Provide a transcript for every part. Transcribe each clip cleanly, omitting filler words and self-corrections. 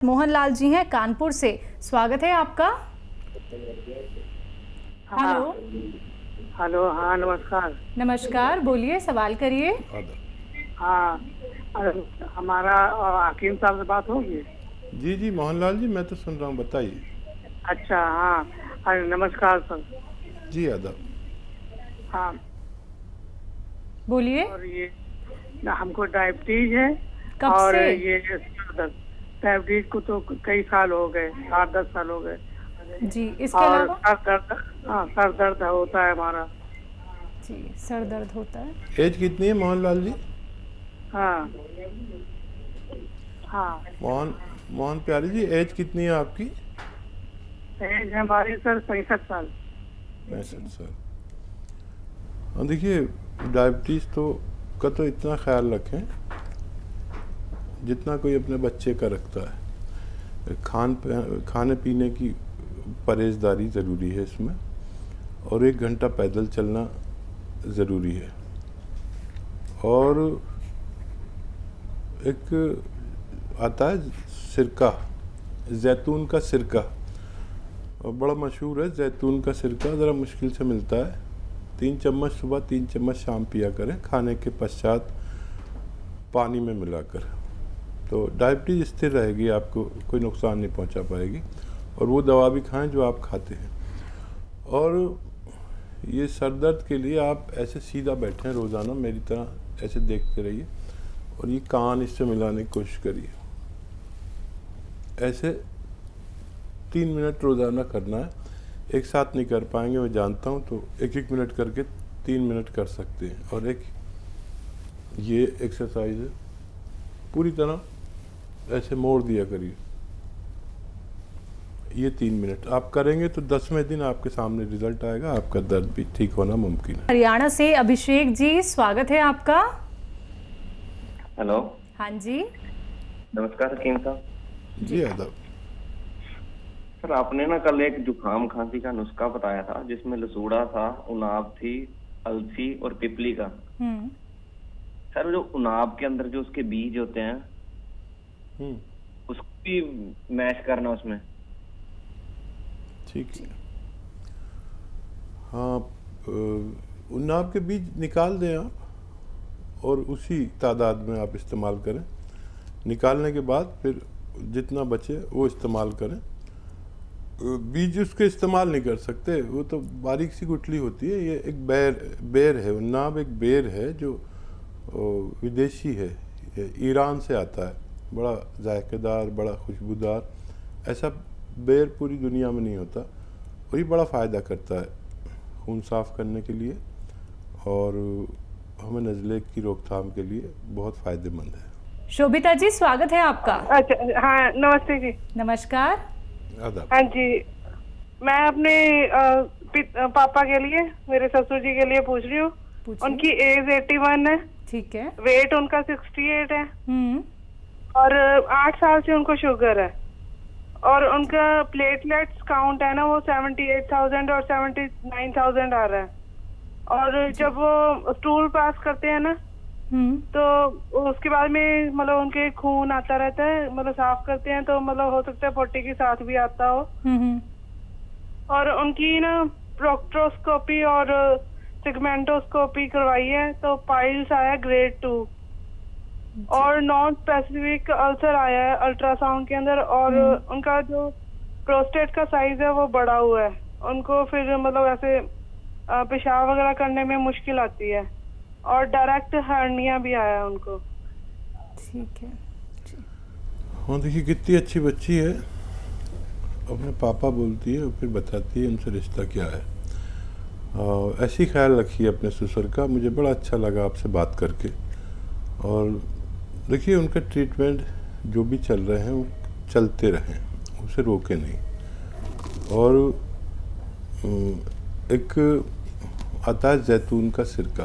मोहनलाल जी हैं कानपुर से। स्वागत है आपका। हेलो। हेलो, हाँ नमस्कार। नमस्कार, बोलिए, सवाल करिए। हाँ, हमारा हकीम साहब से बात होगी? जी जी मोहनलाल जी, मैं तो सुन रहा हूँ, बताइए। अच्छा, हाँ। अरे नमस्कार सर। जी आदाब। हाँ, बोलिए। और ये हमको डायबिटीज है कब और से? ये डायबिटीज को तो कई साल हो गए, 8-10 साल हो गए। जी, इसके और अलावा? सर दर्द, हाँ सर दर्द होता है हमारा। जी, सर दर्द होता है। एज कितनी है मोहनलाल जी? हाँ हाँ। मोहन प्यारी जी, एज कितनी है आपकी? एज हमारी सर 65 साल। 65 साल। हाँ देखिए, डायबिटीज़ तो इतना ख्याल रखें जितना कोई अपने बच्चे का रखता है। खाने पीने की परहेजदारी ज़रूरी है इसमें, और 1 घंटा पैदल चलना ज़रूरी है। और एक आता है सिरका, जैतून का सिरका, और बड़ा मशहूर है। जैतून का सिरका ज़रा मुश्किल से मिलता है। 3 चम्मच सुबह, 3 चम्मच शाम पिया करें, खाने के पश्चात पानी में मिलाकर। तो डायबिटीज़ स्थिर रहेगी, आपको कोई नुकसान नहीं पहुंचा पाएगी। और वो दवा भी खाएं जो आप खाते हैं। और ये सर दर्द के लिए आप ऐसे सीधा बैठें, रोज़ाना मेरी तरह ऐसे देखते रहिए, और ये कान इससे मिलाने की कोशिश करिए। ऐसे 3 मिनट रोज़ाना करना है। एक साथ नहीं कर पाएंगे, मैं जानता हूँ, तो 1-1 मिनट करके 3 मिनट कर सकते हैं। और एक ये एक्सरसाइज है, पूरी तरह ऐसे मोड़ दिया करिए। ये 3 मिनट आप करेंगे तो 10वें दिन आपके सामने रिजल्ट आएगा, आपका दर्द भी ठीक होना मुमकिन है। हरियाणा से अभिषेक जी, स्वागत है आपका। हेलो। हाँ जी, नमस्कार हकीम साहब। जी आदाब। सर, आपने ना कल एक जुकाम खांसी का नुस्खा बताया था जिसमें लसूड़ा था, उनाब थी, अलसी और पिपली का। सर, जो उनाब के अंदर जो उसके बीज होते हैं उसको भी मैश करना उसमें। ठीक है। हाँ, उनाब के बीज निकाल दें आप, और उसी तादाद में आप इस्तेमाल करें। निकालने के बाद फिर जितना बचे वो इस्तेमाल करें। बीज उसके इस्तेमाल नहीं कर सकते, वो तो बारीक सी गुठली होती है। ये एक बेर है, उन्नाब एक बेर है जो विदेशी है, ये ईरान से आता है। बड़ा जायकेदार, बड़ा खुशबूदार, ऐसा बेर पूरी दुनिया में नहीं होता। और ये बड़ा फ़ायदा करता है खून साफ़ करने के लिए, और हमें नज़ले की रोकथाम के लिए बहुत फ़ायदेमंद है। शोभिता जी, स्वागत है आपका। अच्छा, हाँ नमस्ते जी। नमस्कार। आदाब। हाँ जी, मैं अपने पापा के लिए, मेरे ससुर जी के लिए पूछ रही हूँ। उनकी एज 81 है। ठीक है। वेट उनका 68 है। और 8 साल से उनको शुगर है। और उनका प्लेटलेट्स काउंट है ना, वो 78,000 और 79,000 आ रहा है। और जब वो स्टूल पास करते हैं ना, तो उसके बाद में मतलब उनके खून आता रहता है, मतलब साफ करते हैं तो मतलब हो सकता है 40 के साथ भी आता हो। और उनकी ना प्रोक्टोस्कोपी और सिगमेंटोस्कोपी करवाई है, तो पाइल्स आया ग्रेड 2 और नॉन स्पेसिफिक अल्सर आया है अल्ट्रासाउंड के अंदर। और उनका जो प्रोस्टेट का साइज है वो बड़ा हुआ है। उनको फिर मतलब ऐसे पेशाब वगैरह करने में मुश्किल आती है, और डायरेक्ट हर्निया भी आया है उनको। ठीक है। हाँ देखिए, कितनी अच्छी बच्ची है, अपने पापा बोलती है और फिर बताती है उनसे रिश्ता क्या है। ऐसी ख्याल रखिए अपने ससुर का। मुझे बड़ा अच्छा लगा आपसे बात करके। और देखिए, उनका ट्रीटमेंट जो भी चल रहे हैं वो चलते रहें, उसे रोके नहीं। और एक आता है जैतून का सिरका,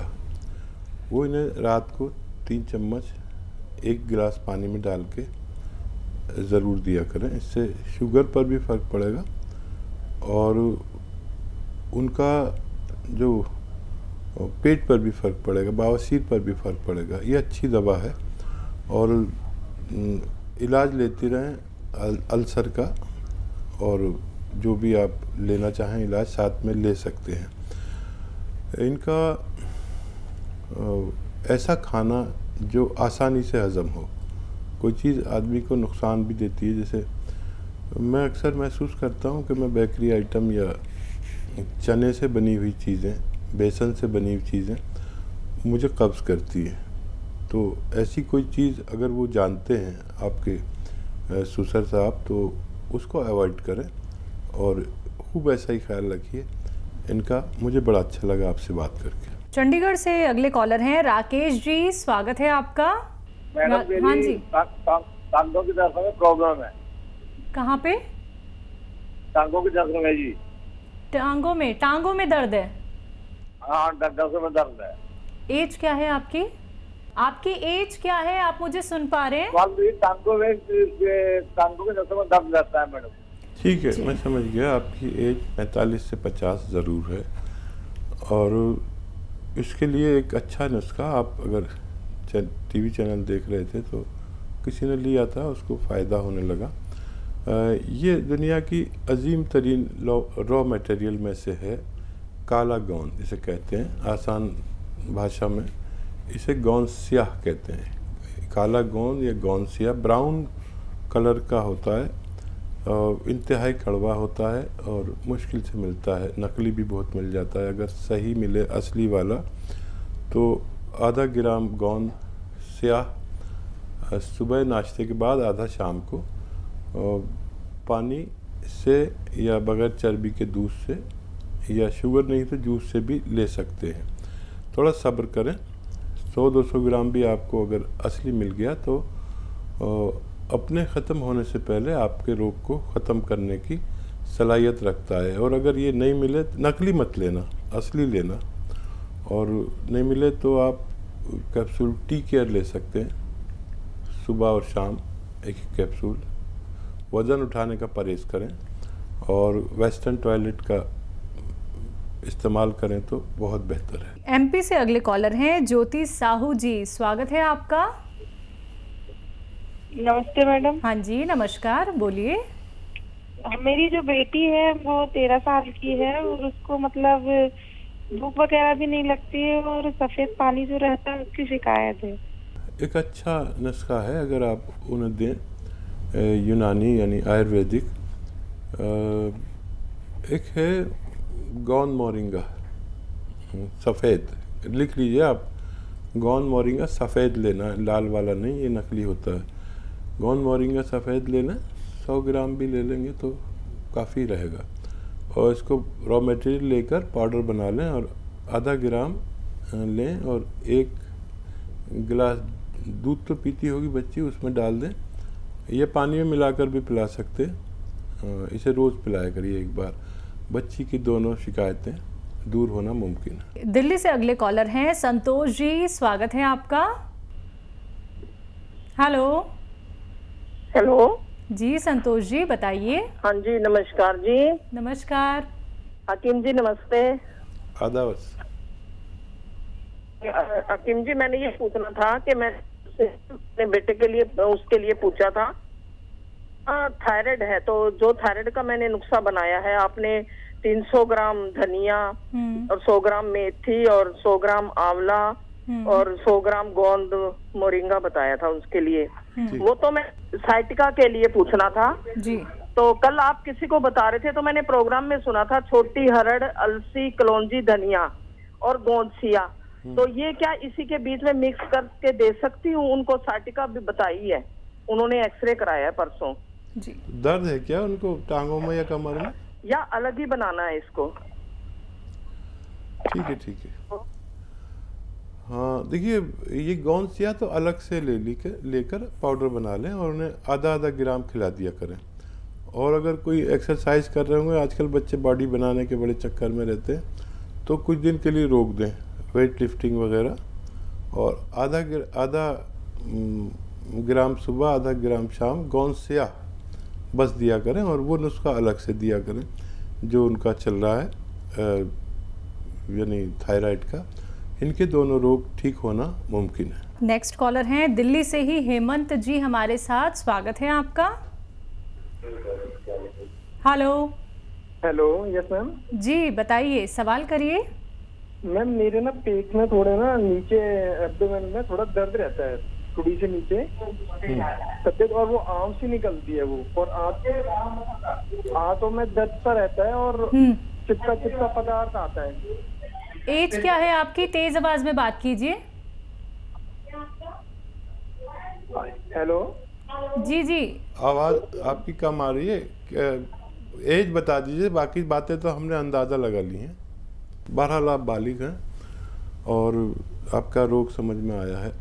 वो इन्हें रात को 3 चम्मच 1 गिलास पानी में डाल के ज़रूर दिया करें। इससे शुगर पर भी फ़र्क पड़ेगा, और उनका जो पेट पर भी फ़र्क पड़ेगा, बवासीर पर भी फ़र्क पड़ेगा। ये अच्छी दवा है, और इलाज लेती रहें। अल्सर का, और जो भी आप लेना चाहें इलाज साथ में ले सकते हैं। इनका ऐसा खाना जो आसानी से हज़म हो, कोई चीज़ आदमी को नुकसान भी देती है। जैसे मैं अक्सर महसूस करता हूँ कि मैं बेकरी आइटम या चने से बनी हुई चीज़ें, बेसन से बनी हुई चीज़ें मुझे कब्ज़ करती है। तो ऐसी कोई चीज़ अगर वो जानते हैं आपके सुसर साहब तो उसको अवॉइड करें और खूब ऐसा ही ख्याल रखिए इनका। मुझे बड़ा अच्छा लगा आपसे बात करके। चंडीगढ़ से अगले कॉलर हैं राकेश जी, स्वागत है आपका। मैडम हाँ जी, टांगों की दर्द में प्रॉब्लम है। कहाँ पे? टांगों की दर्द में जी। टांगों में दर्द है? हाँ, दर्द में दर्द है। एज क्या है आपकी? आपकी एज क्या है? आप मुझे सुन पा रहे हैं? टांगों के दर्द में दर्द रहता है मैडम। ठीक है, मैं समझ गया। आपकी एज 45 से 50 ज़रूर है, और इसके लिए एक अच्छा नुस्खा, आप अगर टीवी चैनल देख रहे थे तो किसी ने लिया था, उसको फ़ायदा होने लगा। ये दुनिया की अजीम तरीन रॉ मटेरियल में से है, काला गोंद जिसे कहते हैं, आसान भाषा में इसे गोंद स्याह कहते हैं। काला गोंद या गोंद स्याह ब्राउन कलर का होता है, इंतहाई कड़वा होता है और मुश्किल से मिलता है। नकली भी बहुत मिल जाता है। अगर सही मिले असली वाला तो आधा ग्राम गोंद स्याह सुबह नाश्ते के बाद, आधा शाम को पानी से या बगैर चर्बी के दूध से, या शुगर नहीं तो जूस से भी ले सकते हैं। थोड़ा सब्र करें। 100-200 ग्राम भी आपको अगर असली मिल गया तो अपने ख़त्म होने से पहले आपके रोग को ख़त्म करने की सलाहियत रखता है। और अगर ये नहीं मिले, नकली मत लेना, असली लेना। और नहीं मिले तो आप कैप्सूल टी केयर ले सकते हैं, सुबह और शाम एक कैप्सूल। वज़न उठाने का परहेज़ करें और वेस्टर्न टॉयलेट का इस्तेमाल करें तो बहुत बेहतर है। एमपी से अगले कॉलर हैं ज्योति साहू जी, स्वागत है आपका। नमस्ते मैडम। हाँ जी, नमस्कार, बोलिए। मेरी जो बेटी है वो 13 साल की है और उसको मतलब भूख वगैरह भी नहीं लगती है और सफेद पानी जो रहता है उसकी शिकायत है। एक अच्छा नुस्खा है, अगर आप उन्हें दें, यूनानी यानी आयुर्वेदिक। एक है गोंद मोरिंगा सफ़ेद, लिख लीजिए आप। गोंद मोरिंगा सफ़ेद लेना, लाल वाला नहीं, ये नकली होता है। गोंद मोरिंगा सफ़ेद लेना, 100 ग्राम भी ले लेंगे तो काफ़ी रहेगा। और इसको रॉ मटेरियल लेकर पाउडर बना लें और आधा ग्राम लें और 1 गिलास दूध तो पीती होगी बच्ची, उसमें डाल दें। ये पानी में मिलाकर भी पिला सकते हैं। इसे रोज़ पिलाया करिए एक बार। बच्ची की दोनों शिकायतें दूर होना मुमकिन है। दिल्ली से अगले कॉलर हैं संतोष जी, स्वागत है आपका। हेलो। हेलो जी संतोष जी, बताइए। हाँ जी, नमस्कार जी। नमस्कार। हकीम जी नमस्ते। आदाब। हकीम जी, मैंने ये पूछना था कि मैं अपने बेटे के लिए उसके लिए पूछा था। थायराइड है, तो जो थायराइड का मैंने नुस्खा बनाया है, आपने 300 ग्राम धनिया और 100 ग्राम मेथी और 100 ग्राम आंवला और 100 ग्राम गोंद मोरिंगा बताया था उसके लिए। वो तो मैं साइटिका के लिए पूछना था जी। तो कल आप किसी को बता रहे थे तो मैंने प्रोग्राम में सुना था छोटी हरड़, अलसी, कलौंजी, धनिया और गोंदसिया। तो ये क्या इसी के बीच में मिक्स करके दे सकती हूँ? उनको साइटिका भी बताई है, उन्होंने एक्सरे कराया है परसों जी। दर्द है क्या उनको टांगों में या कमर में, या अलग ही बनाना है इसको? ठीक है ठीक है। हाँ देखिए, ये गोंदसिया तो अलग से लेकर पाउडर बना लें और उन्हें आधा ग्राम खिला दिया करें। और अगर कोई एक्सरसाइज कर रहे होंगे, आजकल बच्चे बॉडी बनाने के बड़े चक्कर में रहते हैं, तो कुछ दिन के लिए रोक दें वेट लिफ्टिंग वगैरह, और आधा ग्राम सुबह, आधा ग्राम शाम गोंदसिया बस दिया करें। और वो नुस्खा अलग से दिया करें जो उनका चल रहा है, यानी थायराइड का। इनके दोनों रोग ठीक होना मुमकिन है। नेक्स्ट कॉलर हैं दिल्ली से ही हेमंत जी हमारे साथ, स्वागत है आपका। हेलो। Hello, yes ma'am. जी बताइए, सवाल करिए। मैम मेरे ना पेट में थोड़े ना नीचे एब्डोमेन में थोड़ा दर्द रहता है, थोड़ी से नीचे तबियत, और वो आम से निकलती है वो, और आंतों में दर्द सा रहता है और चिपका चिपका पदार्थ आता है। एज क्या है आपकी? तेज आवाज में बात कीजिए। हेलो जी जी। आवाज़ आपकी कम आ रही है। एज बता दीजिए, बाकी बातें तो हमने अंदाज़ा लगा ली हैं। बहरहाल आप बालिग हैं और आपका रोग समझ में आया है।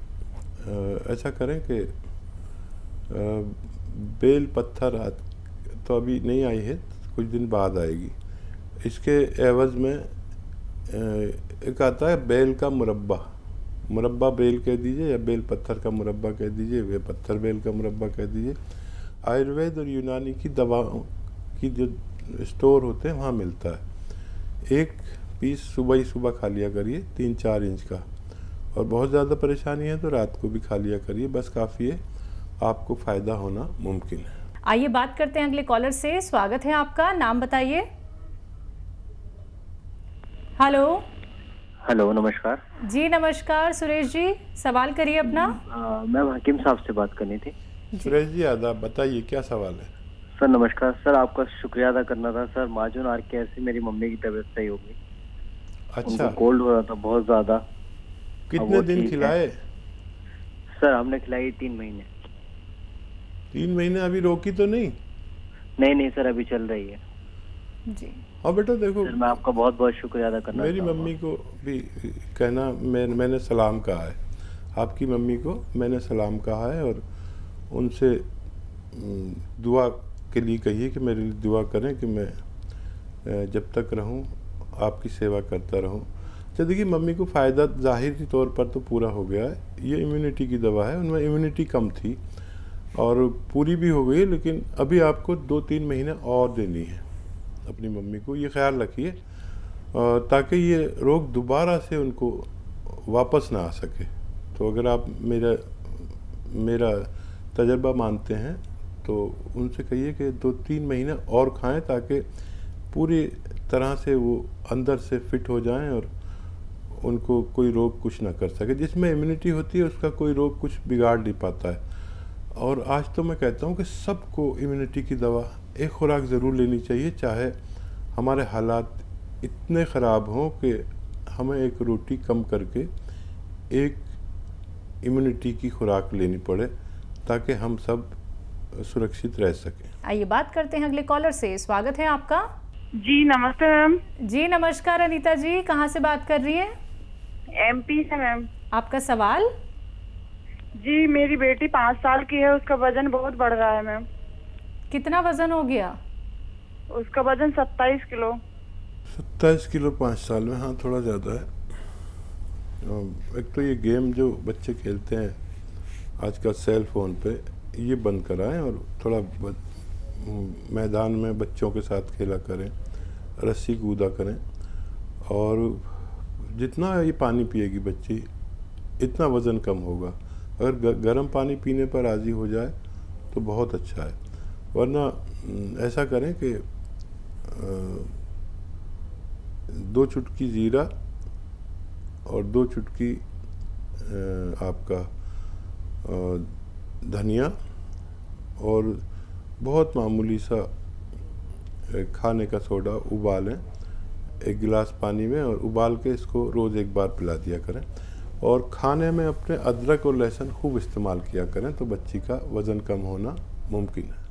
ऐसा करें कि बेल पत्थर तो अभी नहीं आई है, कुछ दिन बाद आएगी। इसके एवज़ में एक आता है बेल का मुरब्बा बेल कह दीजिए, या बेल पत्थर का मुरब्बा कह दीजिए, वे पत्थर बेल का मुरब्बा कह दीजिए। आयुर्वेद और यूनानी की दवाओं की जो स्टोर होते हैं वहाँ मिलता है। एक पीस सुबह ही सुबह खा लिया करिए, 3-4 इंच का। और बहुत ज़्यादा परेशानी है तो रात को भी खा लिया करिए, बस काफ़ी है, आपको फ़ायदा होना मुमकिन है। आइए बात करते हैं अगले कॉलर से। स्वागत है आपका, नाम बताइए। हेलो। हेलो, नमस्कार जी नमस्कार सुरेश जी, सवाल करिए अपना। मैम हकीम साहब से बात करनी थी। सुरेश जी आदाब, बताइए क्या सवाल है। सर नमस्कार सर, आपका शुक्रिया अदा करना था सर। माजून आर केयर से मेरी मम्मी की तबीयत सही हो गई। अच्छा, उनको कोल्ड हो रहा था बहुत ज्यादा। कितने दिन खिलाए? सर हमने खिलाई 3 महीने। 3 महीने? अभी रोकी तो नहीं? नहीं सर, अभी चल रही है जी। हाँ बेटा देखो, सर मैं आपका बहुत बहुत शुक्रिया अदा करना मेरी चाहूँगा। मम्मी को भी कहना, मैंने सलाम कहा है। आपकी मम्मी को मैंने सलाम कहा है, और उनसे दुआ के लिए कहिए कि मेरे लिए दुआ करें कि मैं जब तक रहूं आपकी सेवा करता रहूं। तो देखिए, मम्मी को फ़ायदा ज़ाहिरी तौर पर तो पूरा हो गया है। ये इम्यूनिटी की दवा है, उनमें इम्यूनिटी कम थी और पूरी भी हो गई है, लेकिन अभी आपको 2-3 महीने और देनी है अपनी मम्मी को। ये ख्याल रखिए ताकि ये रोग दोबारा से उनको वापस ना आ सके। तो अगर आप मेरा तजर्बा मानते हैं तो उनसे कहिए कि 2-3 महीने और खाएं, ताकि पूरी तरह से वो अंदर से फिट हो जाएं और उनको कोई रोग कुछ ना कर सके। जिसमें इम्यूनिटी होती है उसका कोई रोग कुछ बिगाड़ नहीं पाता है। और आज तो मैं कहता हूँ कि सबको इम्यूनिटी की दवा एक खुराक ज़रूर लेनी चाहिए, चाहे हमारे हालात इतने ख़राब हों कि हमें एक रोटी कम करके एक इम्यूनिटी की खुराक लेनी पड़े, ताकि हम सब सुरक्षित रह सकें। आइए बात करते हैं अगले कॉलर से। स्वागत है आपका। जी नमस्ते मैम। जी नमस्कार अनीता जी, कहाँ से बात कर रही हैं? एमपी से मैम। आपका सवाल? जी मेरी बेटी 5 साल की है, उसका वजन बहुत बढ़ रहा है मैम। कितना वजन हो गया? उसका वजन 27 किलो। 27 किलो 5 साल में? हाँ, थोड़ा ज़्यादा है। एक तो ये गेम जो बच्चे खेलते हैं आजकल सेल फ़ोन पे, ये बंद कराएं और थोड़ा मैदान में बच्चों के साथ खेला करें, रस्सी कूदा करें। और जितना ये पानी पिएगी बच्ची, इतना वज़न कम होगा। अगर गर्म पानी पीने पर राज़ी हो जाए तो बहुत अच्छा है, वरना ऐसा करें कि 2 चुटकी ज़ीरा और 2 चुटकी आपका धनिया और बहुत मामूली सा खाने का सोडा उबालें 1 गिलास पानी में, और उबाल के इसको रोज़ 1 बार पिला दिया करें। और खाने में अपने अदरक और लहसुन खूब इस्तेमाल किया करें, तो बच्ची का वज़न कम होना मुमकिन है।